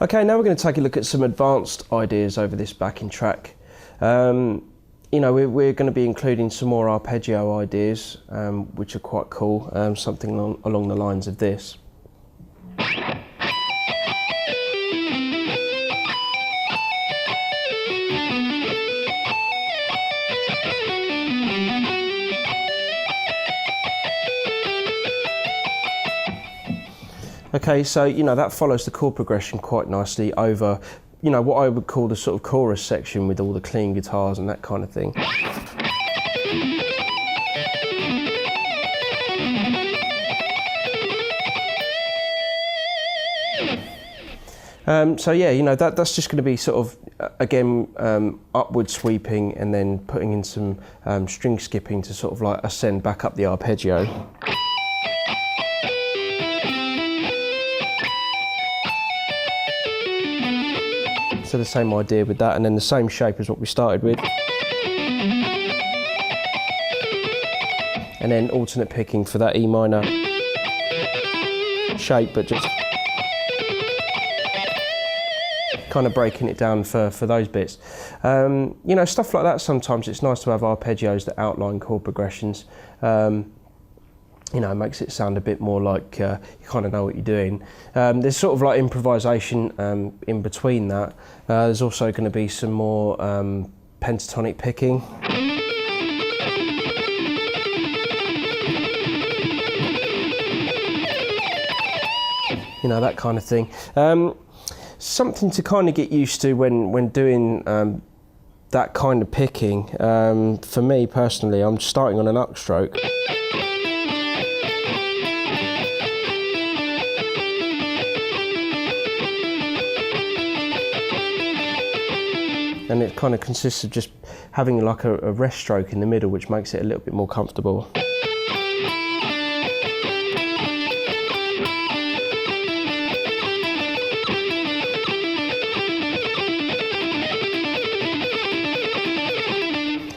Okay, now we're going to take a look at some advanced ideas over this backing track. We're going to be including some more arpeggio ideas, which are quite cool, something along the lines of this. Okay, so that follows the chord progression quite nicely over what I would call the sort of chorus section with all the clean guitars and that kind of thing. So yeah, that's just going to be sort of, again, upward sweeping and then putting in some string skipping to sort of like ascend back up the arpeggio. So the same idea with that, and then the same shape as what we started with. And then alternate picking for that E minor shape, but just kind of breaking it down for those bits. Stuff like that, sometimes it's nice to have arpeggios that outline chord progressions. It makes it sound a bit more like you kind of know what you're doing. There's sort of like improvisation in between that. There's also going to be some more pentatonic picking. That kind of thing. Something to kind of get used to when doing that kind of picking. For me personally, I'm starting on an upstroke. And it kind of consists of just having like a rest stroke in the middle, which makes it a little bit more comfortable.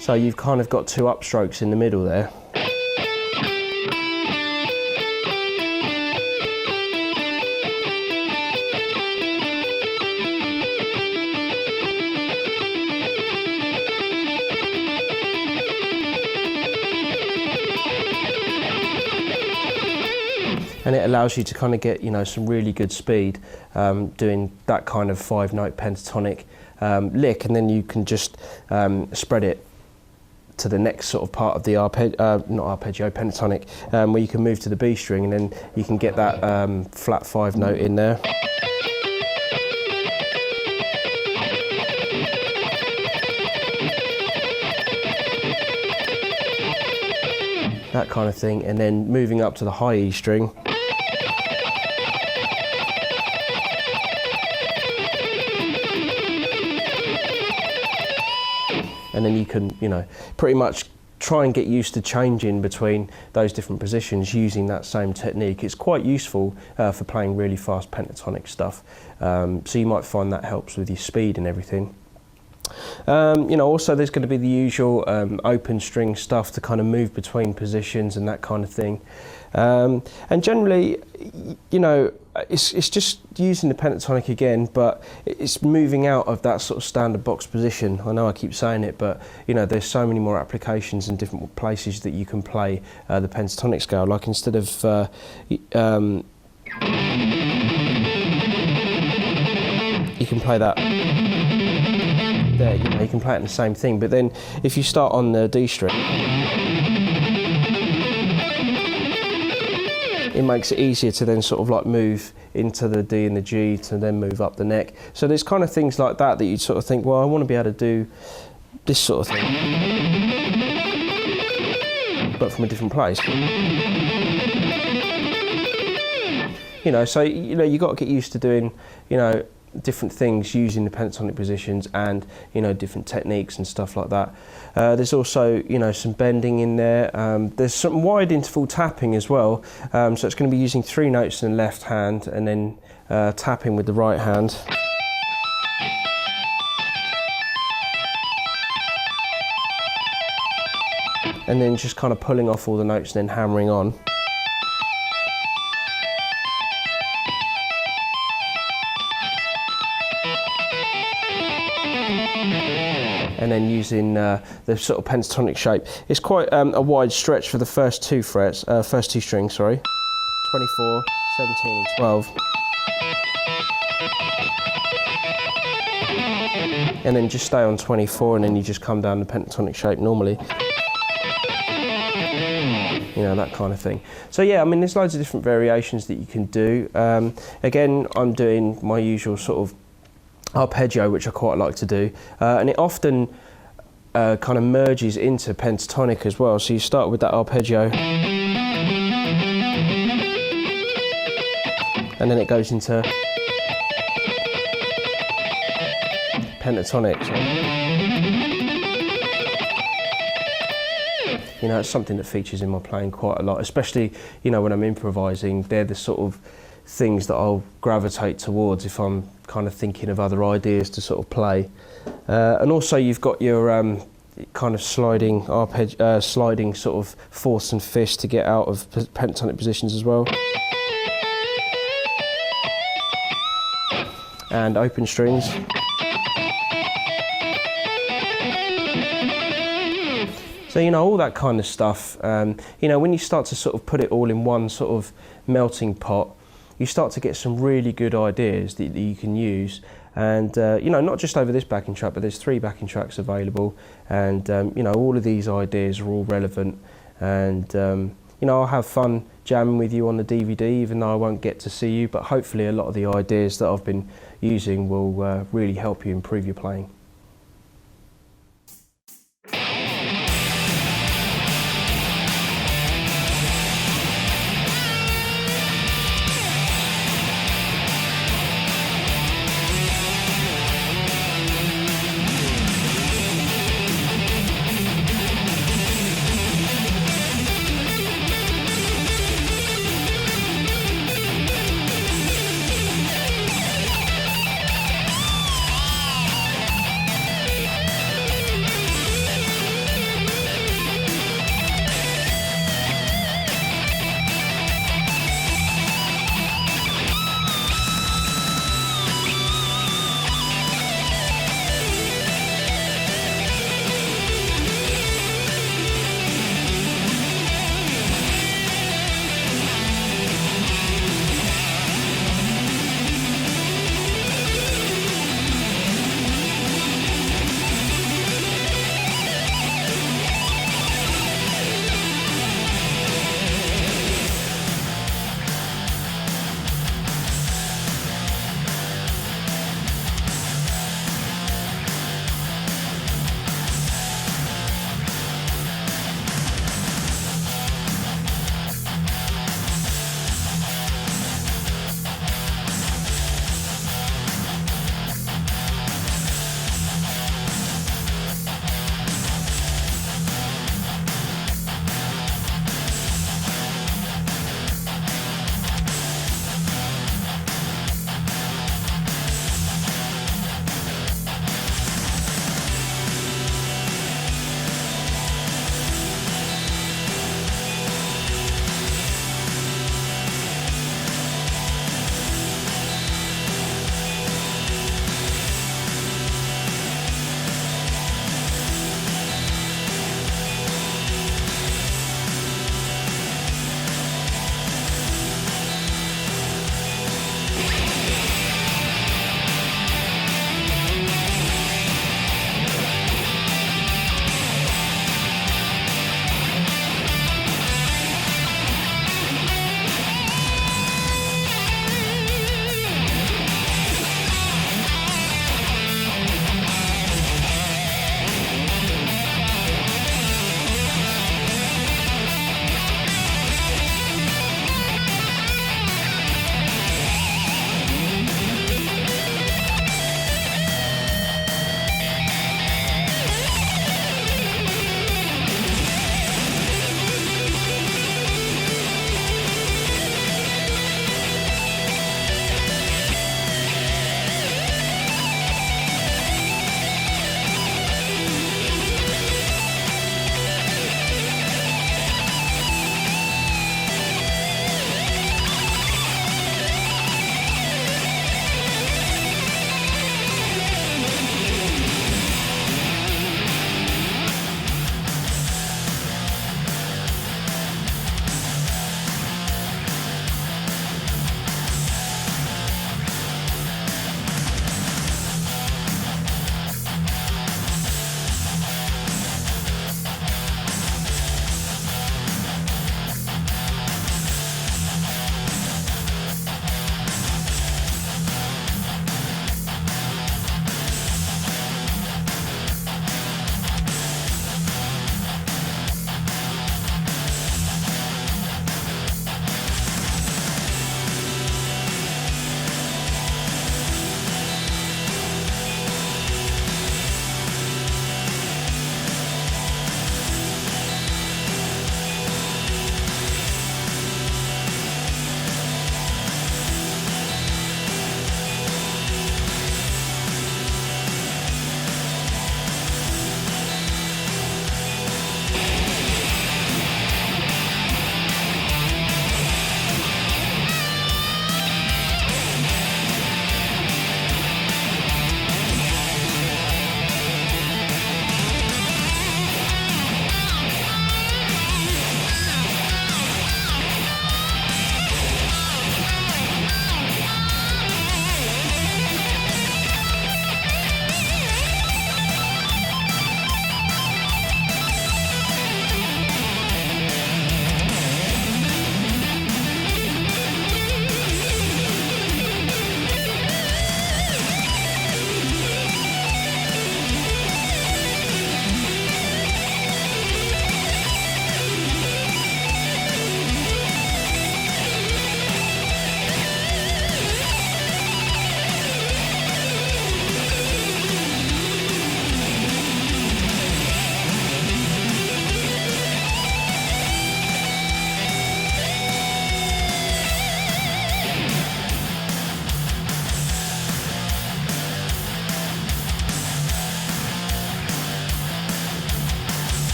So you've kind of got two upstrokes in the middle there. And it allows you to kind of get, some really good speed doing that kind of 5-note pentatonic lick, and then you can just spread it to the next sort of part of the pentatonic, where you can move to the B string, and then you can get that flat 5-note in there. That kind of thing, and then moving up to the high E string. And then you can, pretty much try and get used to changing between those different positions using that same technique. It's quite useful for playing really fast pentatonic stuff. So you might find that helps with your speed and everything. Also there's going to be the usual open string stuff to kind of move between positions and that kind of thing. And generally, it's just using the pentatonic again, but it's moving out of that sort of standard box position. I know I keep saying it, but there's so many more applications and different places that you can play the pentatonic scale. Like instead of you can play that there, you can play it in the same thing, but then if you start on the D string, it makes it easier to then sort of like move into the D and the G to then move up the neck. So there's kind of things like that you sort of think, well, I want to be able to do this sort of thing, but from a different place. So you got to get used to doing, different things using the pentatonic positions and different techniques and stuff like that. There's also some bending in there. There's some wide interval tapping as well, so it's going to be using 3 notes in the left hand and then tapping with the right hand. And then just kind of pulling off all the notes and then hammering on. and then using the sort of pentatonic shape. It's quite a wide stretch for the first two frets, first two strings, sorry. 24, 17 and 12. And then just stay on 24 and then you just come down the pentatonic shape normally. You know, that kind of thing. So yeah, I mean, there's loads of different variations that you can do. Again, I'm doing my usual sort of arpeggio, which I quite like to do. And it often kind of merges into pentatonic as well. So you start with that arpeggio. And then it goes into pentatonic. So, you know, it's something that features in my playing quite a lot, especially, you know, when I'm improvising. They're the sort of things that I'll gravitate towards if I'm kind of thinking of other ideas to sort of play. And also you've got your kind of sliding sort of fourths and fifths to get out of pentatonic positions as well. And open strings. So, you know, all that kind of stuff, you know, when you start to sort of put it all in one sort of melting pot, you start to get some really good ideas that you can use. And, you know, not just over this backing track, but there's 3 backing tracks available. And, you know, all of these ideas are all relevant. And, you know, I'll have fun jamming with you on the DVD, even though I won't get to see you. But hopefully a lot of the ideas that I've been using will really help you improve your playing.